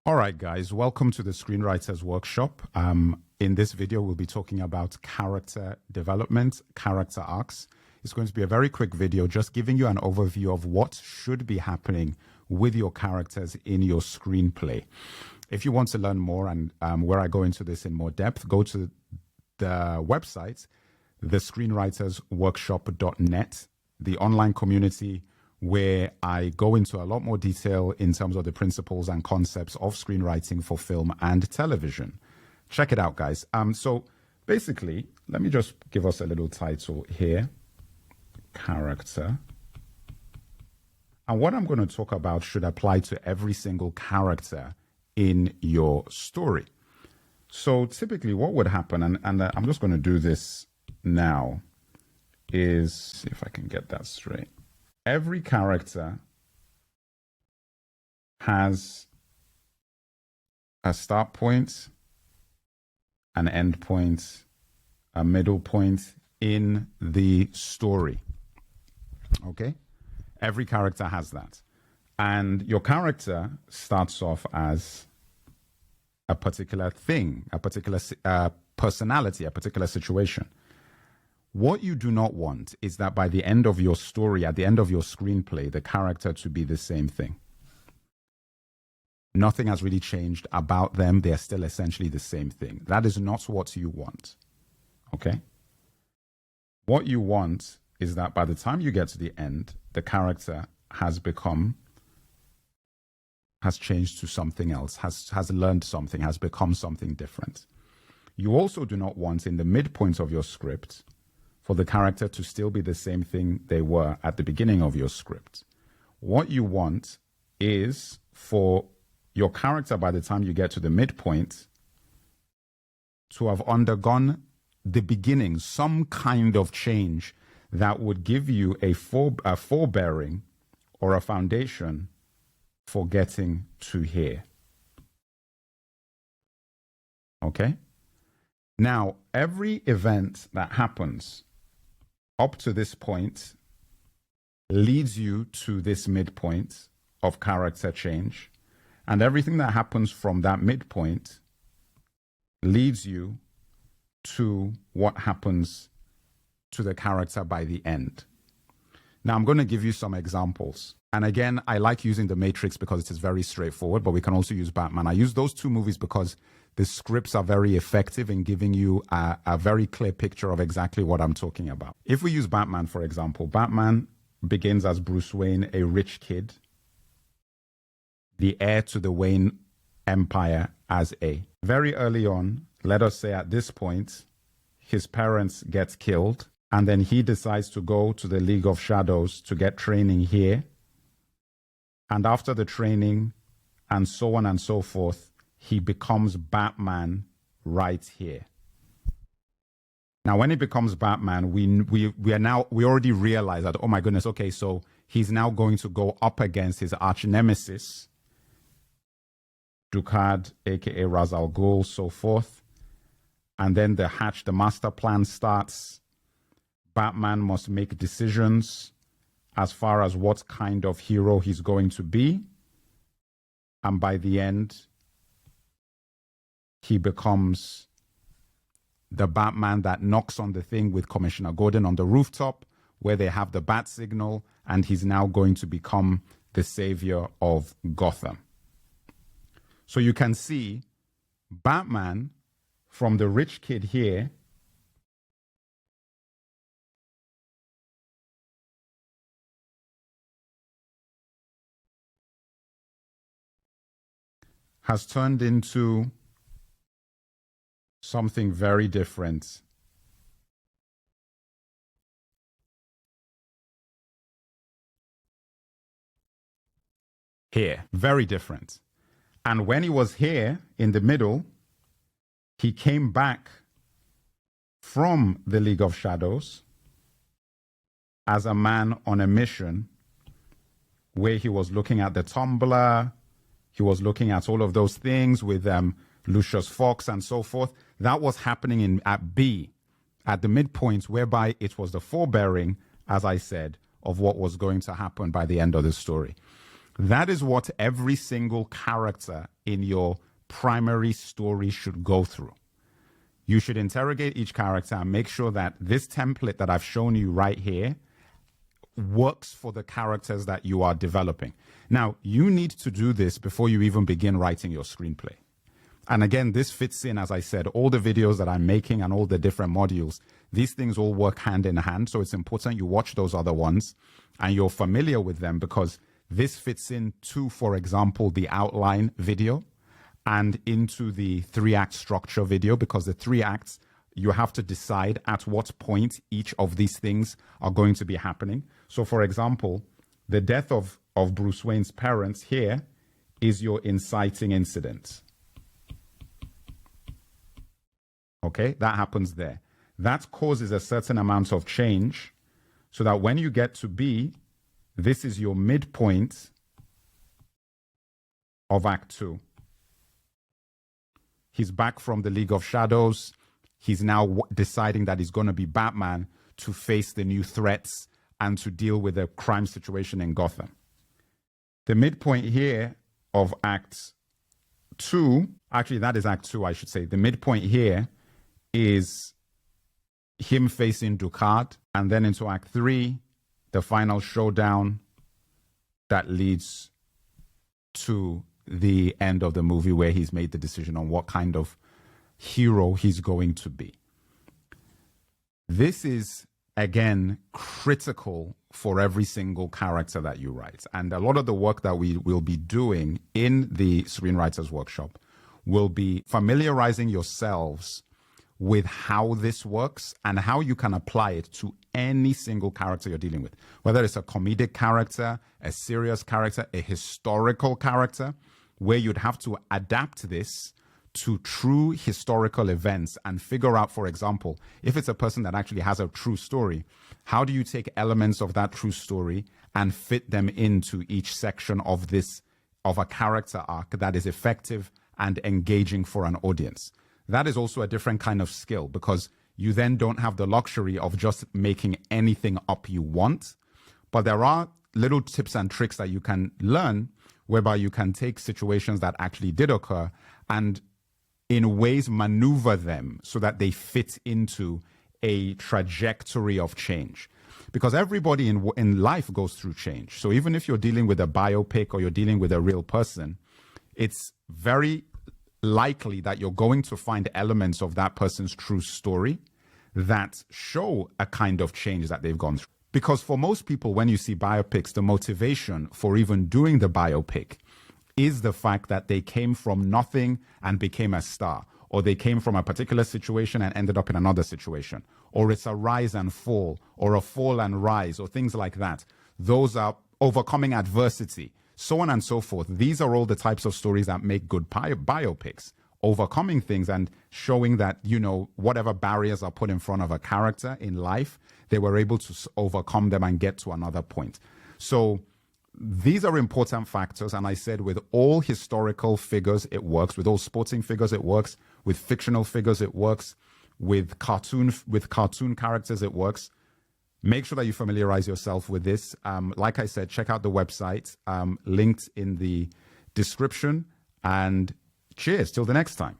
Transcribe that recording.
All right, guys, welcome to the Screenwriters Workshop. In this video, we'll be talking about character development, character arcs. It's going to be a very quick video, just giving you an overview of what should be happening with your characters in your screenplay. If you want to learn more and where I go into this in more depth, go to the website, thescreenwritersworkshop.net, the online community where I go into a lot more detail in terms of the principles and concepts of screenwriting for film and television. Check it out, guys. So basically, let me just give us a little title here, character. And what I'm going to talk about should apply to every single character in your story. So typically what would happen, and I'm just going to do this now, is, see if I can get that straight. Every character has a start point, an end point, a middle point in the story. Okay? Every character has that. And your character starts off as a particular thing, a particular personality, a particular situation. What you do not want is that by the end of your story, at the end of your screenplay, the character to be the same thing. Nothing has really changed about them. They're still essentially the same thing. That is not what you want. Okay? What you want is that by the time you get to the end, the character has changed to something else, has learned something, has become something different. You also do not want in the midpoint of your script for the character to still be the same thing they were at the beginning of your script. What you want is for your character, by the time you get to the midpoint, to have undergone the beginning, some kind of change that would give you a forebearing or a foundation for getting to here. Okay? Now, every event that happens up to this point leads you to this midpoint of character change. And everything that happens from that midpoint leads you to what happens to the character by the end. Now, I'm going to give you some examples. And again, I like using The Matrix because it is very straightforward, but we can also use Batman. I use those two movies because the scripts are very effective in giving you a very clear picture of exactly what I'm talking about. If we use Batman, for example, Batman begins as Bruce Wayne, a rich kid, the heir to the Wayne Empire as a. Very early on, let us say at this point, his parents get killed, and then he decides to go to the League of Shadows to get training here. And after the training, and so on and so forth, he becomes Batman right here. Now, when he becomes Batman, we already realize that, oh my goodness, okay, so he's now going to go up against his arch nemesis, Ducard, aka Ra's al Ghul, so forth. And then the master plan starts. Batman must make decisions as far as what kind of hero he's going to be. And by the end, he becomes the Batman that knocks on the thing with Commissioner Gordon on the rooftop where they have the bat signal, and he's now going to become the savior of Gotham. So you can see Batman from the rich kid here has turned into something very different. Here, very different. And when he was here in the middle, he came back from the League of Shadows as a man on a mission where he was looking at the Tumblr, he was looking at all of those things with Lucius Fox and so forth. That was happening at B, at the midpoint, whereby it was the forebearing, as I said, of what was going to happen by the end of the story. That is what every single character in your primary story should go through. You should interrogate each character and make sure that this template that I've shown you right here works for the characters that you are developing. Now, you need to do this before you even begin writing your screenplay. And again, this fits in, as I said, all the videos that I'm making and all the different modules, these things all work hand in hand. So it's important you watch those other ones and you're familiar with them, because this fits into, for example, the outline video and into the 3-act structure video, because the 3 acts, you have to decide at what point each of these things are going to be happening. So, for example, the death of Bruce Wayne's parents here is your inciting incident. Okay, that happens there. That causes a certain amount of change so that when you get to B, this is your midpoint of Act 2. He's back from the League of Shadows. He's now deciding that he's going to be Batman to face the new threats and to deal with the crime situation in Gotham. The midpoint here of Act 2, actually that is Act 2, I should say. The midpoint here is him facing Ducard, and then into Act 3, the final showdown that leads to the end of the movie, where he's made the decision on what kind of hero he's going to be. This is, again, critical for every single character that you write. And a lot of the work that we will be doing in the Screenwriters Workshop will be familiarizing yourselves with how this works and how you can apply it to any single character you're dealing with, whether it's a comedic character, a serious character, a historical character, where you'd have to adapt this to true historical events and figure out, for example, if it's a person that actually has a true story, how do you take elements of that true story and fit them into each section of a character arc that is effective and engaging for an audience? That is also a different kind of skill, because you then don't have the luxury of just making anything up you want. But there are little tips and tricks that you can learn whereby you can take situations that actually did occur and in ways maneuver them so that they fit into a trajectory of change. Because everybody in life goes through change. So even if you're dealing with a biopic or you're dealing with a real person, it's very likely that you're going to find elements of that person's true story that show a kind of change that they've gone through. Because for most people, when you see biopics, the motivation for even doing the biopic is the fact that they came from nothing and became a star, or they came from a particular situation and ended up in another situation, or it's a rise and fall, or a fall and rise, or things like that. Those are overcoming adversity, so on and so forth. These are all the types of stories that make good biopics, overcoming things and showing that, you know, whatever barriers are put in front of a character in life, they were able to overcome them and get to another point. So these are important factors. And I said with all historical figures, it works. With all sporting figures, it works. With fictional figures, it works. With cartoon characters, it works. Make sure that you familiarize yourself with this. Like I said, check out the website, linked in the description. And cheers, till the next time.